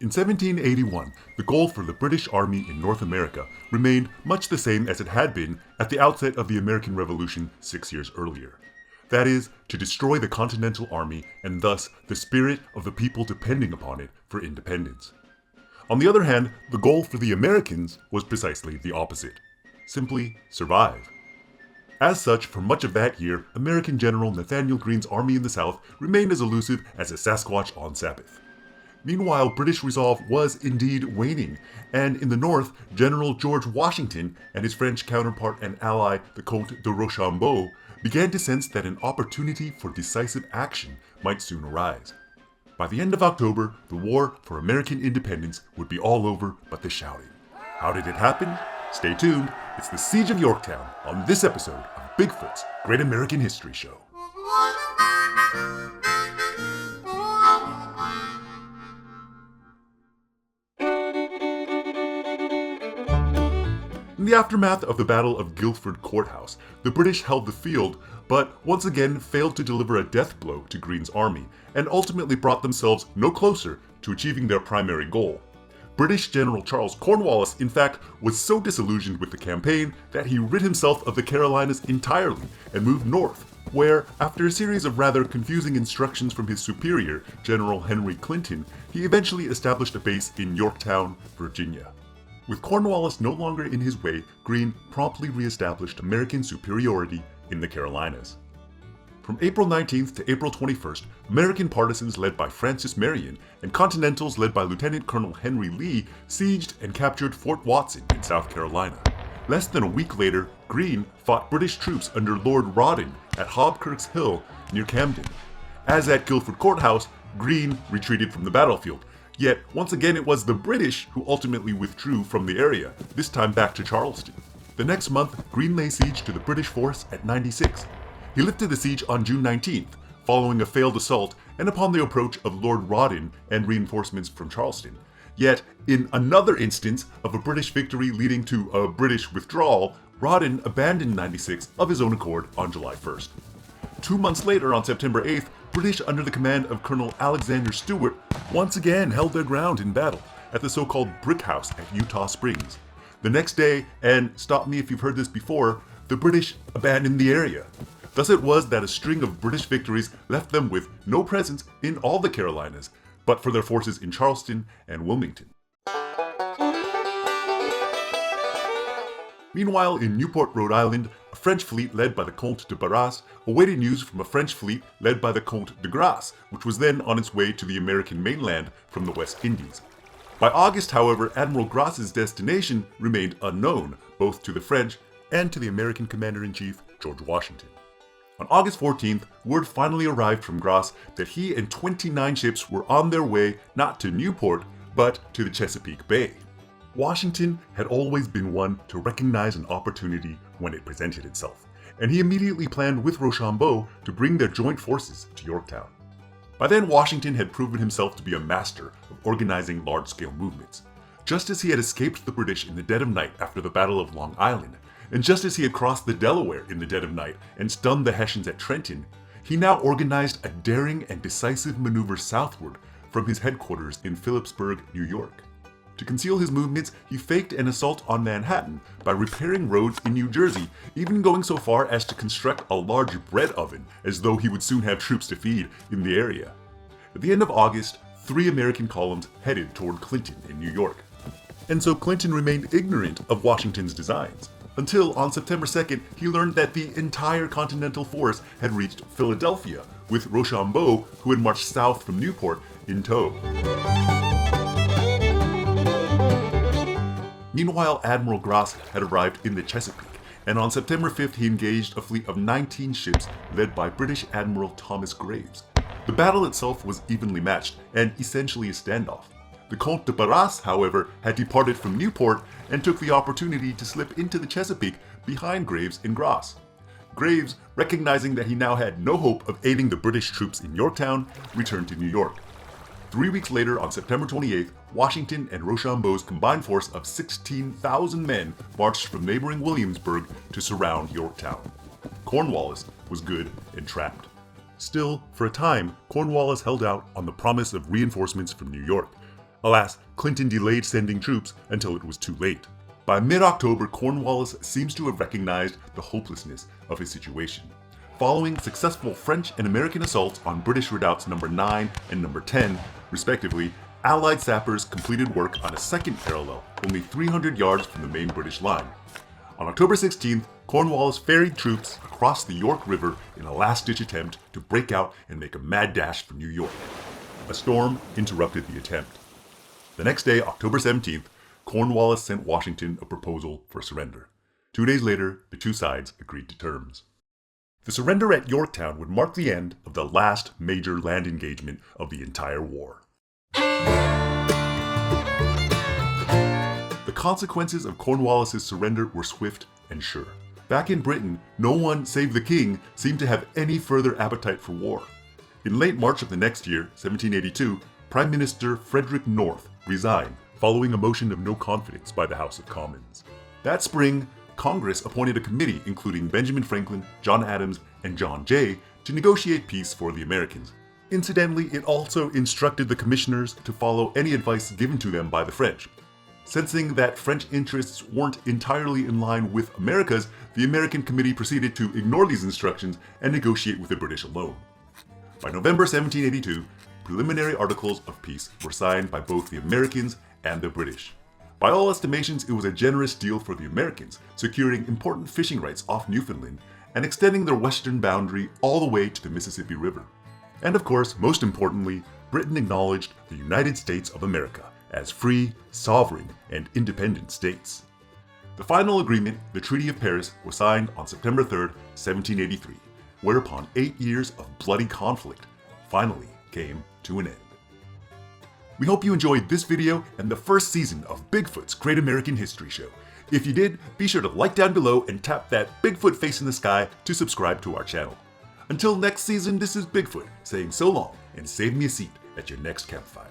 In 1781, the goal for the British Army in North America remained much the same as it had been at the outset of the American Revolution 6 years earlier. That is, to destroy the Continental Army and thus the spirit of the people depending upon it for independence. On the other hand, the goal for the Americans was precisely the opposite. Simply survive. As such, for much of that year, American General Nathanael Greene's army in the South remained as elusive as a Sasquatch on Sabbath. Meanwhile, British resolve was indeed waning, and in the north, General George Washington and his French counterpart and ally, the Comte de Rochambeau, began to sense that an opportunity for decisive action might soon arise. By the end of October, the war for American independence would be all over but the shouting. How did it happen? Stay tuned, it's the Siege of Yorktown on this episode of Bigfoot's Great American History Show. In the aftermath of the Battle of Guilford Courthouse, the British held the field, but once again failed to deliver a death blow to Greene's army, and ultimately brought themselves no closer to achieving their primary goal. British General Charles Cornwallis, in fact, was so disillusioned with the campaign that he rid himself of the Carolinas entirely and moved north, where, after a series of rather confusing instructions from his superior, General Henry Clinton, he eventually established a base in Yorktown, Virginia. With Cornwallis no longer in his way, Greene promptly re-established American superiority in the Carolinas. From April 19th to April 21st, American partisans led by Francis Marion and Continentals led by Lieutenant Colonel Henry Lee sieged and captured Fort Watson in South Carolina. Less than a week later, Greene fought British troops under Lord Rawdon at Hobkirk's Hill near Camden. As at Guilford Courthouse, Greene retreated from the battlefield. Yet, once again it was the British who ultimately withdrew from the area, this time back to Charleston. The next month, Greene lay siege to the British force at 96. He lifted the siege on June 19th, following a failed assault and upon the approach of Lord Rawdon and reinforcements from Charleston. Yet, in another instance of a British victory leading to a British withdrawal, Rawdon abandoned 96 of his own accord on July 1st. 2 months later, on September 8th, British under the command of Colonel Alexander Stewart once again held their ground in battle at the so-called Brick House at Eutaw Springs. The next day, and stop me if you've heard this before, the British abandoned the area. Thus it was that a string of British victories left them with no presence in all the Carolinas, but for their forces in Charleston and Wilmington. Meanwhile, in Newport, Rhode Island, a French fleet led by the Comte de Barras awaited news from a French fleet led by the Comte de Grasse, which was then on its way to the American mainland from the West Indies. By August, however, Admiral Grasse's destination remained unknown, both to the French and to the American Commander-in-Chief, George Washington. On August 14th, word finally arrived from Grasse that he and 29 ships were on their way not to Newport, but to the Chesapeake Bay. Washington had always been one to recognize an opportunity when it presented itself, and he immediately planned with Rochambeau to bring their joint forces to Yorktown. By then, Washington had proven himself to be a master of organizing large-scale movements. Just as he had escaped the British in the dead of night after the Battle of Long Island, and just as he had crossed the Delaware in the dead of night and stunned the Hessians at Trenton, he now organized a daring and decisive maneuver southward from his headquarters in Phillipsburg, New York. To conceal his movements, he faked an assault on Manhattan by repairing roads in New Jersey, even going so far as to construct a large bread oven, as though he would soon have troops to feed in the area. At the end of August, 3 American columns headed toward Clinton in New York. And so Clinton remained ignorant of Washington's designs, until on September 2nd, he learned that the entire Continental force had reached Philadelphia, with Rochambeau, who had marched south from Newport, in tow. Meanwhile, Admiral Grasse had arrived in the Chesapeake, and on September 5th he engaged a fleet of 19 ships led by British Admiral Thomas Graves. The battle itself was evenly matched, and essentially a standoff. The Comte de Barras, however, had departed from Newport and took the opportunity to slip into the Chesapeake behind Graves and Grasse. Graves, recognizing that he now had no hope of aiding the British troops in Yorktown, returned to New York. 3 weeks later, on September 28th, Washington and Rochambeau's combined force of 16,000 men marched from neighboring Williamsburg to surround Yorktown. Cornwallis was good and trapped. Still, for a time, Cornwallis held out on the promise of reinforcements from New York. Alas, Clinton delayed sending troops until it was too late. By mid-October, Cornwallis seems to have recognized the hopelessness of his situation. Following successful French and American assaults on British redoubts number 9 and number 10, respectively, Allied sappers completed work on a second parallel, only 300 yards from the main British line. On October 16th, Cornwallis ferried troops across the York River in a last-ditch attempt to break out and make a mad dash for New York. A storm interrupted the attempt. The next day, October 17th, Cornwallis sent Washington a proposal for surrender. 2 days later, the two sides agreed to terms. The surrender at Yorktown would mark the end of the last major land engagement of the entire war. The consequences of Cornwallis' surrender were swift and sure. Back in Britain, no one save the king seemed to have any further appetite for war. In late March of the next year, 1782, Prime Minister Frederick resigned, following a motion of no confidence by the House of Commons. That spring, Congress appointed a committee including Benjamin Franklin, John Adams, and John Jay to negotiate peace for the Americans. Incidentally, it also instructed the commissioners to follow any advice given to them by the French. Sensing that French interests weren't entirely in line with America's, the American committee proceeded to ignore these instructions and negotiate with the British alone. By November 1782, preliminary articles of peace were signed by both the Americans and the British. By all estimations, it was a generous deal for the Americans, securing important fishing rights off Newfoundland and extending their western boundary all the way to the Mississippi River. And of course, most importantly, Britain acknowledged the United States of America as free, sovereign, and independent states. The final agreement, the Treaty of Paris, was signed on September 3, 1783, whereupon 8 years of bloody conflict finally came to an end. We hope you enjoyed this video and the first season of Bigfoot's Great American History Show. If you did, be sure to like down below and tap that Bigfoot face in the sky to subscribe to our channel. Until next season, this is Bigfoot saying so long and save me a seat at your next campfire.